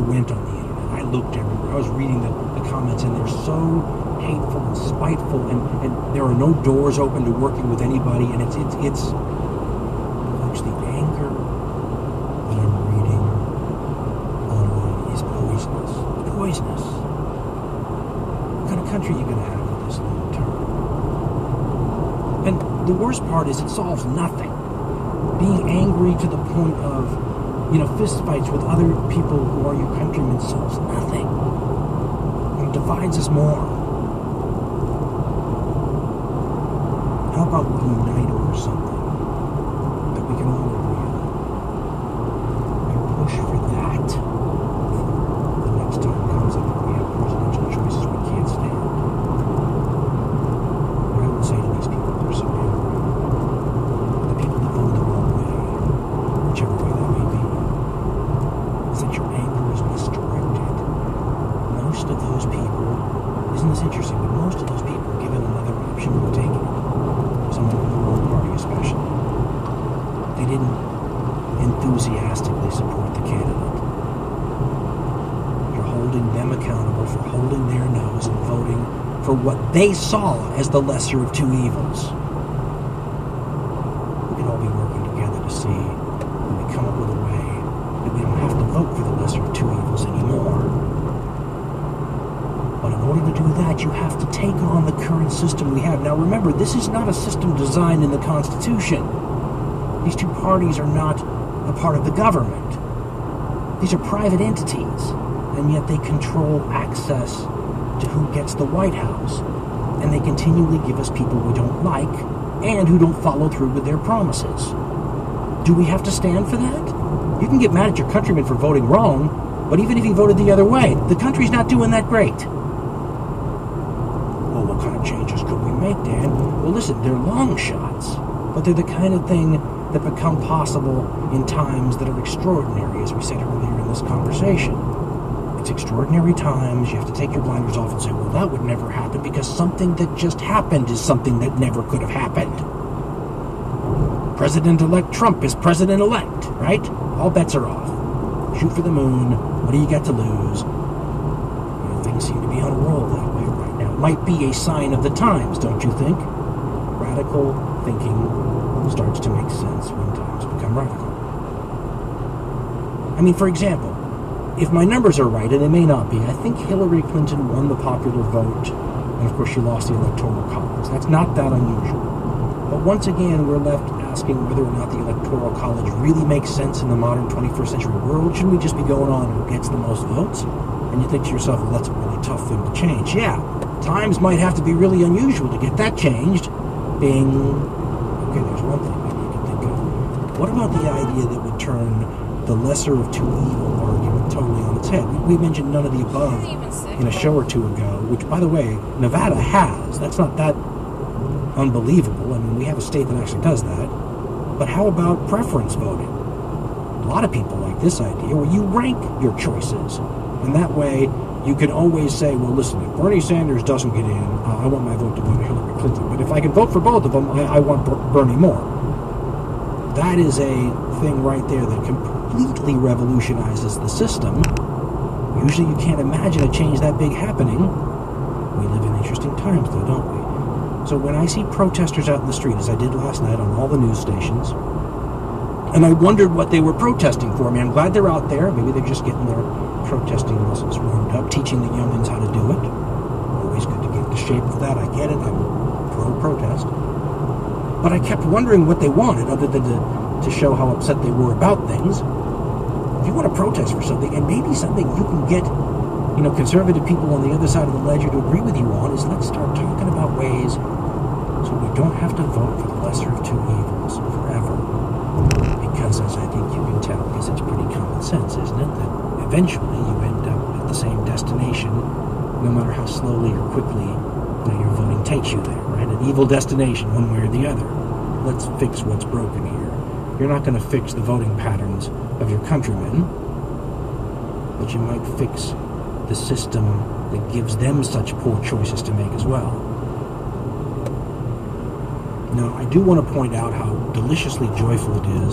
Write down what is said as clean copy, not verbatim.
went on the internet. I looked everywhere. I was reading the comments, and they're so hateful and spiteful, and there are no doors open to working with anybody, and it's folks, the anger that I'm reading online is poisonous. Poisonous. What kind of country are you going to have with this long term? And the worst part is it solves nothing. Being angry to the point of, fist fights with other people who are your countrymen solves nothing. It divides us more. How about we unite over something that we can all agree on? And push for that the next time comes up and we have presidential choices we can't stand. What I would say to these people, they're so angry. The people that vote the wrong way, whichever way that may be, is that your anger is misdirected. Most of those people, isn't this interesting, but most of those people, given another option, will take it. Someone from the wrong party especially. They didn't enthusiastically support the candidate. You're holding them accountable for holding their nose and voting for what they saw as the lesser of two evils. We could all be working together to see when we come up with a way that we don't have to vote for the lesser of two evils anymore. But in order to do that, you have to take on the current system we have. Now remember, this is not a system designed in the Constitution. These two parties are not a part of the government. These are private entities, and yet they control access to who gets the White House. And they continually give us people we don't like and who don't follow through with their promises. Do we have to stand for that? You can get mad at your countrymen for voting wrong, but even if he voted the other way, the country's not doing that great. Well, what kind of changes could we make, Dan? Well, listen, they're long shots, but they're the kind of thing that become possible in times that are extraordinary, as we said earlier in this conversation. It's extraordinary times. You have to take your blinders off and say, well, that would never happen because something that just happened is something that never could have happened. President-elect Trump is president-elect, right? All bets are off. Shoot for the moon. What do you got to lose? Things seem to be on a roll that way right now. It might be a sign of the times, don't you think? Radical thinking starts to make sense when times become radical. I mean, for example, if my numbers are right, and they may not be, I think Hillary Clinton won the popular vote, and of course she lost the Electoral College. That's not that unusual. But once again, we're left asking whether or not the Electoral College really makes sense in the modern 21st century world. Shouldn't we just be going on who gets the most votes? And you think to yourself, well, that's a really tough thing to change. Yeah, times might have to be really unusual to get that changed. Bing. Okay, there's one thing maybe you can think of. What about the idea that would turn the lesser of two evil argument totally on its head? We mentioned none of the above in a show or two ago, which, by the way, Nevada has. That's not that unbelievable. I mean, we have a state that actually does that. But how about preference voting? A lot of people like this idea where you rank your choices. And that way, you can always say, well, listen, if Bernie Sanders doesn't get in, I want my vote to go to Hillary Clinton. But if I can vote for both of them, I want Bernie more. That is a thing right there that completely revolutionizes the system. Usually you can't imagine a change that big happening. We live in interesting times, though, don't we? So when I see protesters out in the street, as I did last night on all the news stations, and I wondered what they were protesting for. I mean, I'm glad they're out there. Maybe they're just getting their protesting muscles warmed up, teaching the youngins how to do it. Always good to get into shape for that. I get it. I'm pro-protest. But I kept wondering what they wanted, other than to show how upset they were about things. If you want to protest for something, and maybe something you can get, conservative people on the other side of the ledger to agree with you on, is let's start talking about ways so we don't have to vote for the lesser of two evils forever. Because, as I think you can tell, because it's pretty common sense, isn't it, that eventually you end up at the same destination, no matter how slowly or quickly your voting takes you there, right? An evil destination, one way or the other. Let's fix what's broken here. You're not going to fix the voting patterns of your countrymen, but you might fix the system that gives them such poor choices to make as well. Now, I do want to point out how deliciously joyful it is